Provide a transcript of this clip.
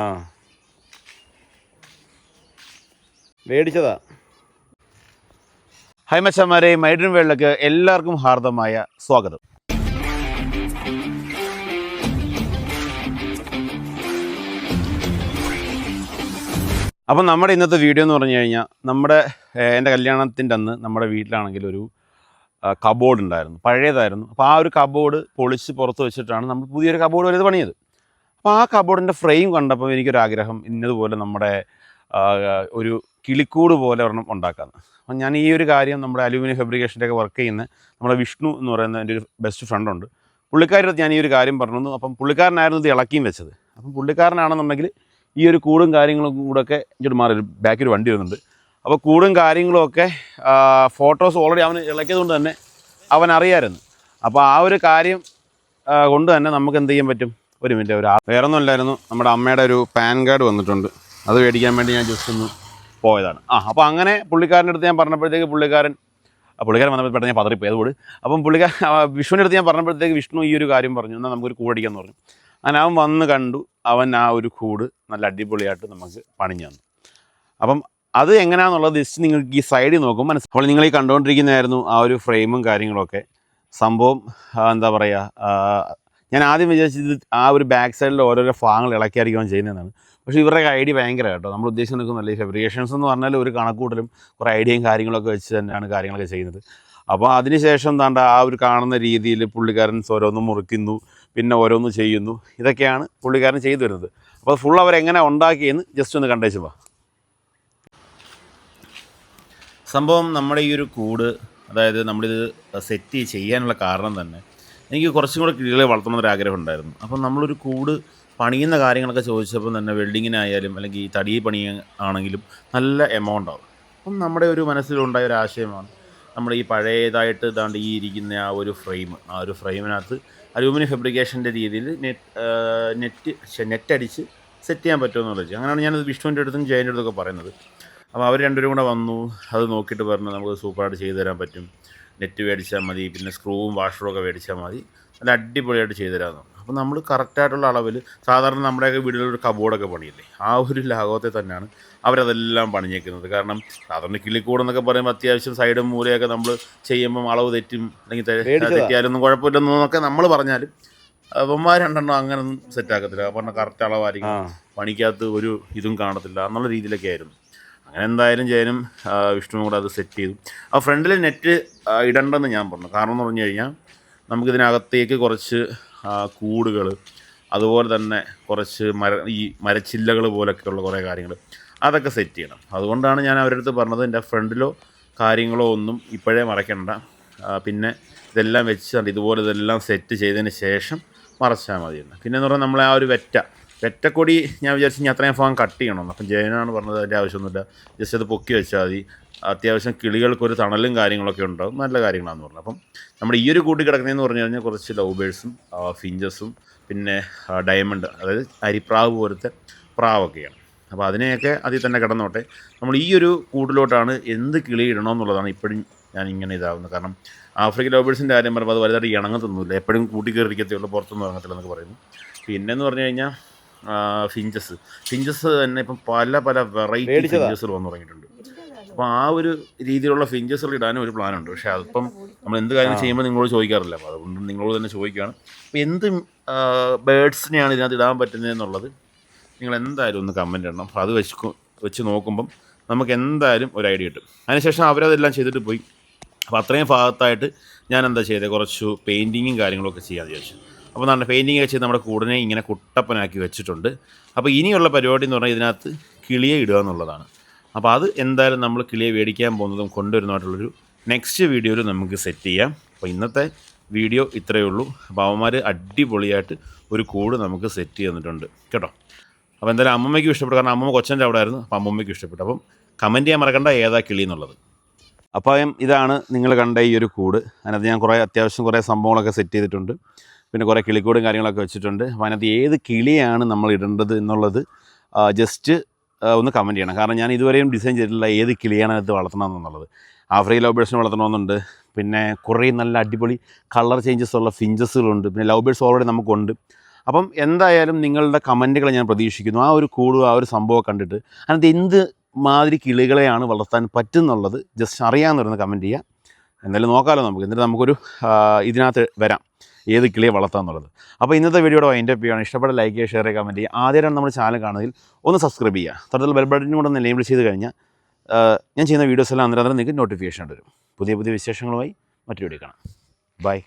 ആ മേടിച്ചതാ. ഹൈ മച്ചന്മാരെ, മൈഡ്രീം വേൾഡിലേക്ക് എല്ലാവർക്കും ഹാർദമായ സ്വാഗതം. അപ്പം നമ്മുടെ ഇന്നത്തെ വീഡിയോ എന്ന് പറഞ്ഞു കഴിഞ്ഞാൽ എൻ്റെ കല്യാണത്തിൻ്റെ അന്ന് നമ്മുടെ വീട്ടിലാണെങ്കിൽ ഒരു കബോർഡ് ഉണ്ടായിരുന്നു, പഴയതായിരുന്നു. അപ്പോൾ ആ ഒരു കബോർഡ് പൊളിച്ച് പുറത്ത് വെച്ചിട്ടാണ് നമ്മൾ പുതിയൊരു കബോർഡ് വലുത് പണിയത്. അപ്പോൾ ആ കബോർഡിൻ്റെ ഫ്രെയിം കണ്ടപ്പോൾ എനിക്കൊരാഗ്രഹം, ഇന്നതുപോലെ നമ്മുടെ ഒരു കിളിക്കൂട് പോലെ ഒരെണ്ണം ഉണ്ടാക്കാമെന്ന്. അപ്പം ഞാൻ ഈ ഒരു കാര്യം നമ്മുടെ അലൂമിനിയം ഫാബ്രിക്കേഷൻ്റെ ഒക്കെ വർക്ക് ചെയ്യുന്ന നമ്മുടെ വിഷ്ണു എന്ന് പറയുന്ന എൻ്റെ ഒരു ബെസ്റ്റ് ഫ്രണ്ടുണ്ട്, പുള്ളിക്കാരുടെ ഞാൻ ഈ ഒരു കാര്യം പറഞ്ഞു. അപ്പം പുള്ളിക്കാരനായിരുന്നു ഇത് ഇളക്കിയും വെച്ചത്. അപ്പം പുള്ളിക്കാരനാണെന്നുണ്ടെങ്കിൽ ഈ ഒരു കൂടും കാര്യങ്ങളും കൂടെയൊക്കെ ഇങ്ങോട്ട് മാറി ബാക്കിൽ വണ്ടി വരുന്നുണ്ട്. അപ്പോൾ കൂടും കാര്യങ്ങളുമൊക്കെ ഫോട്ടോസ് ഓൾറെഡി അവന് ഇളക്കിയതുകൊണ്ട് തന്നെ അവൻ അറിയാമായിരുന്നു. അപ്പോൾ ആ ഒരു കാര്യം കൊണ്ട് തന്നെ നമുക്ക് എന്ത് ചെയ്യാൻ പറ്റും, ഒരു മിനിറ്റ്, വേറെ ഒന്നും ഇല്ലായിരുന്നു, നമ്മുടെ അമ്മയുടെ ഒരു പാൻ കാർഡ് വന്നിട്ടുണ്ട്, അത് മേടിക്കാൻ വേണ്ടി ഞാൻ ജസ്റ്റ് ഒന്ന് പോയതാണ്. അപ്പോൾ അങ്ങനെ പുള്ളിക്കാരൻ്റെ അടുത്ത് ഞാൻ പറഞ്ഞപ്പോഴത്തേക്ക് പുള്ളിക്കാരൻ വന്നപ്പോൾ പെട്ടെന്ന് ഞാൻ പതറിപ്പോയി അതുകൊണ്ട്. അപ്പം വിഷ്ണുവിൻ്റെ അടുത്ത് ഞാൻ പറഞ്ഞപ്പോഴത്തേക്ക് വിഷ്ണു ഈ ഒരു കാര്യം പറഞ്ഞു, എന്നാൽ നമുക്കൊരു കൂടടിക്കാമെന്ന് പറഞ്ഞു. അങ്ങനെ അവൻ വന്ന് കണ്ടു, അവൻ ആ ഒരു കൂട് നല്ല അടിപൊളിയായിട്ട് നമുക്ക് പണിഞ്ഞു തന്നു. അപ്പം അത് എങ്ങനെയാണെന്നുള്ളത് ജസ്റ്റ് നിങ്ങൾക്ക് ഈ സൈഡിൽ നോക്കും മനസ്സിലാവും. അപ്പോൾ നിങ്ങൾ ഈ കണ്ടുകൊണ്ടിരിക്കുന്നതായിരുന്നു ആ ഒരു ഫ്രെയിമും കാര്യങ്ങളൊക്കെ. സംഭവം എന്താ പറയുക, ഞാൻ ആദ്യം വിചാരിച്ചത് ആ ഒരു ബാക്ക് സൈഡിൽ ഓരോരോ ഭാഗങ്ങൾ ഇളക്കിയായിരിക്കും ചെയ്യുന്നതാണ്. പക്ഷേ ഇവരുടെ ഐഡിയ ഭയങ്കര കേട്ടോ. നമ്മൾ ഉദ്ദേശിച്ച് നിൽക്കുന്നല്ല, ഈ ഫാബ്രിക്കേഷൻസ് എന്ന് പറഞ്ഞാൽ ഒരു കണക്കൂട്ടലും കുറേ ഐഡിയയും കാര്യങ്ങളൊക്കെ വെച്ച് തന്നെയാണ് കാര്യങ്ങളൊക്കെ ചെയ്യുന്നത്. അപ്പോൾ അതിനുശേഷം എന്താണ്ട് ആ ഒരു കാണുന്ന രീതിയിൽ പുള്ളിക്കാരൻ ഓരോന്നും മുറിക്കുന്നു, പിന്നെ ഓരോന്ന് ചെയ്യുന്നു. ഇതൊക്കെയാണ് പുള്ളിക്കാരൻ ചെയ്തു വരുന്നത്. അപ്പോൾ ഫുൾ അവരെങ്ങനെ ഉണ്ടാക്കിയെന്ന് ജസ്റ്റ് ഒന്ന് കണ്ടേച്ചു പോവാം. സംഭവം നമ്മുടെ ഈ ഒരു കൂട്, അതായത് നമ്മളിത് സെറ്റ് ചെയ്യാനുള്ള കാരണം തന്നെ എനിക്ക് കുറച്ചും കൂടെ കിളികളെ വളർത്തണമെന്നൊരാഗ്രഹം ഉണ്ടായിരുന്നു. അപ്പം നമ്മളൊരു കൂട് പണിയുന്ന കാര്യങ്ങളൊക്കെ ചോദിച്ചപ്പോൾ തന്നെ വെൽഡിങ്ങിനായാലും അല്ലെങ്കിൽ ഈ തടി പണി ആണെങ്കിലും നല്ല എമൗണ്ട് ആവും. അപ്പം നമ്മുടെ ഒരു മനസ്സിലുണ്ടായ ഒരു ആശയമാണ് നമ്മുടെ ഈ പഴയതായിട്ട് ഇതാണ്ട് ഈ ഇരിക്കുന്ന ആ ഒരു ഫ്രെയിമിനകത്ത് അലൂമിനിയം ഫാബ്രിക്കേഷൻ്റെ രീതിയിൽ നെറ്റടിച്ച് സെറ്റ് ചെയ്യാൻ പറ്റുമെന്നുള്ളത് വെച്ചാൽ. അങ്ങനെയാണ് ഞാനത് വിഷ്ണുവിൻ്റെ അടുത്തും ജയൻ്റെ അടുത്തൊക്കെ പറയുന്നത്. അപ്പോൾ അവർ രണ്ടുപേരും കൂടെ വന്നു, അത് നോക്കിയിട്ട് പറഞ്ഞു നമുക്ക് സൂപ്പറായിട്ട് ചെയ്തു തരാൻ പറ്റും, നെറ്റ് മേടിച്ചാൽ മതി, പിന്നെ സ്ക്രൂവും വാഷറും ഒക്കെ മേടിച്ചാൽ മതി, നല്ല അടിപൊളിയായിട്ട് ചെയ്തു തരാമെന്ന്. അപ്പോൾ നമ്മൾ കറക്റ്റായിട്ടുള്ള അളവിൽ, സാധാരണ നമ്മുടെയൊക്കെ വീടുകളിലൊരു കബോർഡൊക്കെ പണിയില്ലേ, ആ ഒരു ലാഘവത്തെ തന്നെയാണ് അവരതെല്ലാം പണിഞ്ഞേക്കുന്നത്. കാരണം സാധാരണ കിളിക്കൂടെന്നൊക്കെ പറയുമ്പോൾ അത്യാവശ്യം സൈഡും മൂലയൊക്കെ നമ്മൾ ചെയ്യുമ്പം അളവ് തെറ്റും, അല്ലെങ്കിൽ തെറ്റിയാലൊന്നും കുഴപ്പമില്ലെന്നൊക്കെ നമ്മൾ പറഞ്ഞാലും അവന്മാർ രണ്ടെണ്ണം അങ്ങനൊന്നും സെറ്റാക്കത്തില്ല. പറഞ്ഞാൽ കറക്റ്റ് അളവായിരിക്കും, പണിക്കകത്ത് ഒരു ഇതും കാണത്തില്ല എന്നുള്ള രീതിയിലൊക്കെ ആയിരുന്നു. അങ്ങനെ എന്തായാലും ജയനും വിഷ്ണുവും കൂടെ അത് സെറ്റ് ചെയ്തു. ആ ഫ്രണ്ടിൽ നെറ്റ് ഇടണ്ടെന്ന് ഞാൻ പറഞ്ഞു. കാരണം എന്ന് പറഞ്ഞു കഴിഞ്ഞാൽ നമുക്കിതിനകത്തേക്ക് കുറച്ച് കൂടുകൾ, അതുപോലെ തന്നെ കുറച്ച് മരച്ചില്ലകൾ പോലൊക്കെയുള്ള കുറേ കാര്യങ്ങൾ അതൊക്കെ സെറ്റ് ചെയ്യണം. അതുകൊണ്ടാണ് ഞാൻ അവരുടെ അടുത്ത് പറഞ്ഞത്, എൻ്റെ ഫ്രണ്ടിലോ കാര്യങ്ങളോ ഒന്നും ഇപ്പോഴേ മറയ്ക്കണ്ട, പിന്നെ ഇതെല്ലാം വെച്ച് ഇതുപോലെ ഇതെല്ലാം സെറ്റ് ചെയ്തതിന് ശേഷം മറച്ചാൽ മതിയെന്ന്. പിന്നെയെന്ന് പറഞ്ഞാൽ നമ്മളെ ആ ഒരു വെറ്റക്കൊടി ഞാൻ വിചാരിച്ചു ഞാൻ അത്രയും ഭാഗം കട്ട് ചെയ്യണമെന്ന്. അപ്പം ജയനാണ് പറഞ്ഞത് അതിൻ്റെ ആവശ്യമൊന്നുമില്ല, ജസ്റ്റ് അത് പൊക്കി വെച്ചാൽ മതി, അത്യാവശ്യം കിളികൾക്കൊരു തണലും കാര്യങ്ങളൊക്കെ ഉണ്ടാവും, നല്ല കാര്യങ്ങളാണെന്ന് പറഞ്ഞു. അപ്പം നമ്മുടെ ഈ ഒരു കൂട്ടി കിടക്കുന്നതെന്ന് പറഞ്ഞു കഴിഞ്ഞാൽ കുറച്ച് ലവ് ബേഴ്സും ഫിഞ്ചസും പിന്നെ ഡയമണ്ട്, അതായത് അരിപ്രാവ് പോലത്തെ പ്രാവൊക്കെയാണ്. അപ്പോൾ അതിനെയൊക്കെ അതിൽ തന്നെ കിടന്നോട്ടെ. നമ്മൾ ഈ ഒരു കൂട്ടിലോട്ടാണ് എന്ത് കിളി ഇടണമെന്നുള്ളതാണ് ഇപ്പോഴും ഞാൻ ഇങ്ങനെ ഇതാവുന്നത്. കാരണം ആഫ്രിക്കൻ ലവ് ബേഴ്സിൻ്റെ കാര്യം പറയുമ്പോൾ അത് വലുതായിട്ട് ഇണങ്ങത്തൊന്നുമില്ല, എപ്പോഴും കൂട്ടി കയറിക്കത്തുള്ളൂ, പുറത്തൊന്നും ഇറങ്ങത്തില്ല എന്നൊക്കെ പറയുന്നു. പിന്നെയെന്ന് പറഞ്ഞു കഴിഞ്ഞാൽ ഫിഞ്ചസ് തന്നെ ഇപ്പം പല വെറൈറ്റി ഫിഞ്ചസുകൾ വന്നു തുടങ്ങിയിട്ടുണ്ട്. അപ്പോൾ ആ ഒരു രീതിയിലുള്ള ഫിഞ്ചസുകൾ ഇടാനും ഒരു പ്ലാനുണ്ട്. പക്ഷേ അതിപ്പം നമ്മൾ എന്ത് കാര്യം ചെയ്യുമ്പോൾ നിങ്ങളോട് ചോദിക്കാറില്ല, അപ്പോൾ അതുകൊണ്ട് നിങ്ങളോട് തന്നെ ചോദിക്കുകയാണ്. അപ്പോൾ എന്ത് ബേഡ്സിനെയാണ് ഇതിനകത്ത് ഇടാൻ പറ്റുന്നതെന്നുള്ളത് നിങ്ങൾ എന്തായാലും ഒന്ന് കമൻറ്റ് ഇടണം. അപ്പോൾ അത് വെച്ച് നോക്കുമ്പം നമുക്ക് എന്തായാലും ഒരു ഐഡിയ കിട്ടും. അതിനുശേഷം അവരതെല്ലാം ചെയ്തിട്ട് പോയി. അപ്പോൾ അത്രയും ഭാഗത്തായിട്ട് ഞാൻ എന്താ ചെയ്തത്, കുറച്ച് പെയിൻറ്റിങ്ങും കാര്യങ്ങളൊക്കെ ചെയ്യാമെന്ന് വിചാരിച്ചു. അപ്പോൾ നമ്മുടെ പെയിൻറ്റിങ് ഒക്കെ ചെയ്ത് നമ്മുടെ കൂടിനെ ഇങ്ങനെ കുട്ടപ്പനാക്കി വെച്ചിട്ടുണ്ട്. അപ്പോൾ ഇനിയുള്ള പരിപാടി എന്ന് പറഞ്ഞാൽ ഇതിനകത്ത് കിളിയെ ഇടുക എന്നുള്ളതാണ്. അപ്പോൾ അത് എന്തായാലും നമ്മൾ കിളിയെ മേടിക്കാൻ പോകുന്നതും കൊണ്ടുവരുന്നതായിട്ടുള്ളൊരു നെക്സ്റ്റ് വീഡിയോയിൽ നമുക്ക് സെറ്റ് ചെയ്യാം. അപ്പോൾ ഇന്നത്തെ വീഡിയോ ഇത്രയേ ഉള്ളൂ. അപ്പോൾ അവന്മാർ അടിപൊളിയായിട്ട് ഒരു കൂട് നമുക്ക് സെറ്റ് ചെയ്തിട്ടുണ്ട് കേട്ടോ. അപ്പോൾ എന്തായാലും അമ്മമ്മയ്ക്കും ഇഷ്ടപ്പെട്ടു, കാരണം അമ്മമ്മ കൊച്ചൻ്റെ അവിടെ ആയിരുന്നു. അപ്പോൾ അമ്മമ്മയ്ക്കും ഇഷ്ടപ്പെട്ടു. അപ്പം കമൻറ്റ് ചെയ്യാൻ മറക്കണ്ട ഏതാ കിളി എന്നുള്ളത്. അപ്പം ഇതാണ് നിങ്ങൾ കണ്ട ഈ ഒരു കൂട്. അതിനകത്ത് ഞാൻ അത്യാവശ്യം കുറേ സംഭവങ്ങളൊക്കെ സെറ്റ് ചെയ്തിട്ടുണ്ട്, പിന്നെ കുറേ കിളിക്കൂടും കാര്യങ്ങളൊക്കെ വെച്ചിട്ടുണ്ട്. അപ്പോൾ അതിനകത്ത് ഏത് കിളിയാണ് നമ്മൾ ഇടേണ്ടത് എന്നുള്ളത് ജസ്റ്റ് ഒന്ന് കമൻറ്റ് ചെയ്യണം. കാരണം ഞാൻ ഇതുവരെയും ഡിസൈൻ ചെയ്തിട്ടില്ല ഏത് കിളിയാണ് അതിനകത്ത് വളർത്തണമെന്നുള്ളത്. ആഫ്രിക്കൻ ലവ് ബേഴ്സിനെ വളർത്തണമെന്നുണ്ട്, പിന്നെ കുറേ നല്ല അടിപൊളി കളർ ചേഞ്ചസ് ഉള്ള ഫിഞ്ചസുകളുണ്ട്, പിന്നെ ലവ് ബേഴ്സ് ഓൾറെഡി നമുക്കുണ്ട്. അപ്പം എന്തായാലും നിങ്ങളുടെ കമൻറ്റുകൾ ഞാൻ പ്രതീക്ഷിക്കുന്നു. ആ ഒരു കൂടും ആ ഒരു സംഭവം കണ്ടിട്ട് അതിനകത്ത് എന്ത് മാതിരി കിളികളെയാണ് വളർത്താൻ പറ്റുന്നുള്ളത് ജസ്റ്റ് അറിയാമെന്ന് കമൻറ്റ് ചെയ്യുക. എന്തായാലും നോക്കാമല്ലോ നമുക്ക്. എന്നിട്ട് നമുക്കൊരു ഇതിനകത്ത് വരാം ഏത് കിളിയെ വളർത്താമെന്നുള്ളത്. അപ്പോൾ ഇന്നത്തെ വീഡിയോയുടെ വൈൻഡപ്പ് ചെയ്യുകയാണ്. ഇഷ്ടപ്പെട്ട ലൈക്ക് ചെയ്യുക, ഷെയർ ചെയ്യുക, കമൻറ്റ് ചെയ്യുക. ആദ്യമായിട്ടാണ് നമ്മുടെ ചാനൽ കാണുന്നതിൽ ഒന്ന് സബ്സ്ക്രൈബ് ചെയ്യുക. തൊട്ടടുത്തുള്ള ബെൽ ബട്ടനും കൂടെ ഒന്ന് എനേബിൾ ചെയ്ത് കഴിഞ്ഞാൽ ഞാൻ ചെയ്യുന്ന വീഡിയോസ് എല്ലാം അന്നേരം നിങ്ങൾക്ക് നോട്ടിഫിക്കേഷൻ വരും. പുതിയ പുതിയ വിശേഷങ്ങളുമായി മറ്റൊരു വീഡിയോ കാണാം. ബൈ.